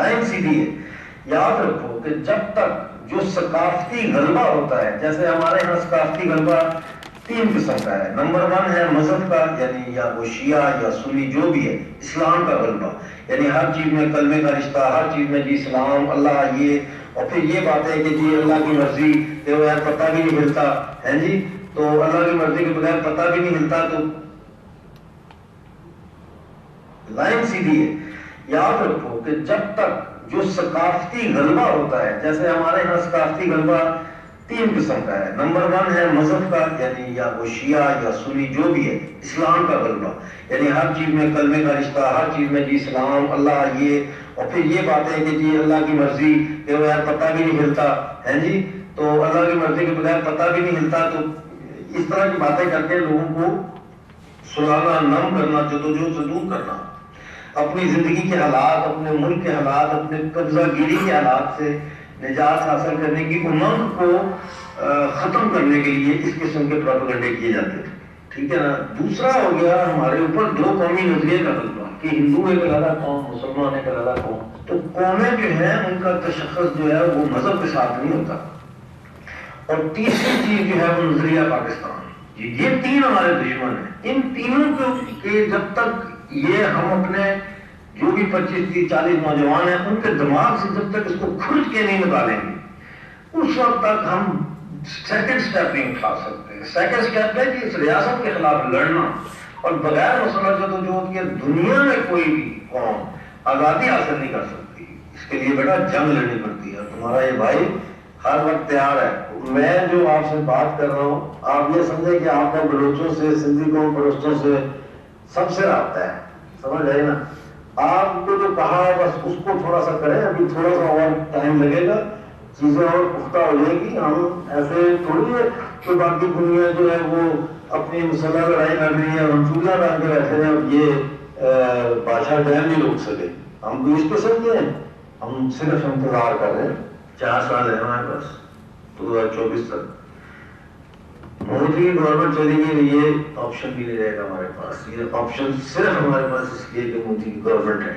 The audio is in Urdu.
لائن سیدھی ہے. یاد رکھو کہ جب تک جو ثقافتی غلبہ ہوتا ہے، جیسے ہمارے یہاں ثقافتی غلبہ تین قسم کا ہے. نمبر 1 ہے مذہب کا، یعنی یا وہ شیعہ یا سنی جو بھی ہے. اسلام کا غلبہ، یعنی ہر چیز میں کلمے کا رشتہ، ہر چیز میں جی اسلام اللہ یہ، اور پھر یہ بات ہے کہ جی اللہ کی مرضی کہ وہ یار پتہ بھی نہیں ہلتا ہے جی، تو اللہ کی مرضی کے بغیر پتہ بھی نہیں ہلتا. تو لائن سیدھی ہے. یاد رکھو کہ جب تک جو ثقافتی غلبہ ہوتا ہے، جیسے ہمارے یہاں ثقافتی غلبہ تین قسم کا ہے. نمبر 1 ہے مذہب کا، یعنی یا وہ شیعہ یا سنی جو بھی ہے. اسلام کا غلبہ، یعنی ہر چیز میں کلمے کا رشتہ، ہر چیز میں جی اسلام اللہ یہ، اور پھر یہ بات ہے کہ جی اللہ کی مرضی کہ وہ یار پتہ بھی نہیں ہلتا ہے جی، تو اللہ کی مرضی کے بغیر پتہ بھی نہیں ہلتا. تو اس طرح کی باتیں کر کے لوگوں کو سلانا، نم کرنا، جدوجہد سے دور کرنا، اپنی زندگی کے حالات، اپنے ملک کے حالات، اپنے قبضہ گیری کے حالات سے نجات حاصل کرنے کی امنگ کو ختم کرنے کے لیے اس قسم کے پروپیگنڈے کیے جاتے ہیں. ٹھیک ہے نا. دوسرا ہو گیا ہمارے اوپر دو قومی نظریے کا غلبہ کہ ہندو ایک علیحدہ قوم، مسلمان ایک علیحدہ قوم. تو قومیں جو ہیں ان کا تشخص جو ہے وہ مذہب کے ساتھ نہیں ہوتا. اور تیسری چیز جو ہے وہ نظریہ پاکستان. یہ تین ہمارے دشمن ہیں. ان تینوں کے جب تک یہ ہم اپنے جو بھی 25-30-40 نوجوان ہیں ان کے دماغ سے جب تک اس کو کھرچ کے نہیں نکالیں گے، اس وقت تک ہم سیکنڈ سٹیپ نہیں اٹھا سکتے. سیکنڈ سٹیپ ہے کہ اس ریاست کے خلاف لڑنا، اور بغیر مسلح جدوجہد کے دنیا میں کوئی بھی قوم آزادی حاصل نہیں کر سکتی. اس کے لیے بیٹا جنگ لڑنی پڑتی ہے. تمہارا یہ بھائی ہر وقت تیار ہے. میں جو آپ سے بات کر رہا ہوں، آپ یہ سمجھیں کہ آپ کا بلوچوں سے، سندھی قوم پرستوں سے سب سے رابطہ ہے. سمجھ آئی نا. آپ کو جو کہا بس اس کو تھوڑا سا کریں. ابھی تھوڑا سا اور ٹائم لگے گا، چیزیں اور پختہ ہو جائیں گی. ہم ایسے تھوڑی ہے کہ باقی دنیا جو ہے وہ اپنی مسلح لڑائی لڑ رہی ہے، ہم چولہا ڈال کے بیٹھے ہیں اور یہ بادشاہ ڈیم نہیں روک سکے. ہم کو اس قسم کے ہیں. ہم صرف انتظار کر رہے ہیں. 4 سال ہے ہمارے پاس 2024 تک. مودی کی گورنمنٹ چلے گی، یہ آپشن بھی نہیں رہے گا ہمارے پاس. یہ آپشن صرف ہمارے پاس اس لیے کہ مودی کی گورنمنٹ ہے.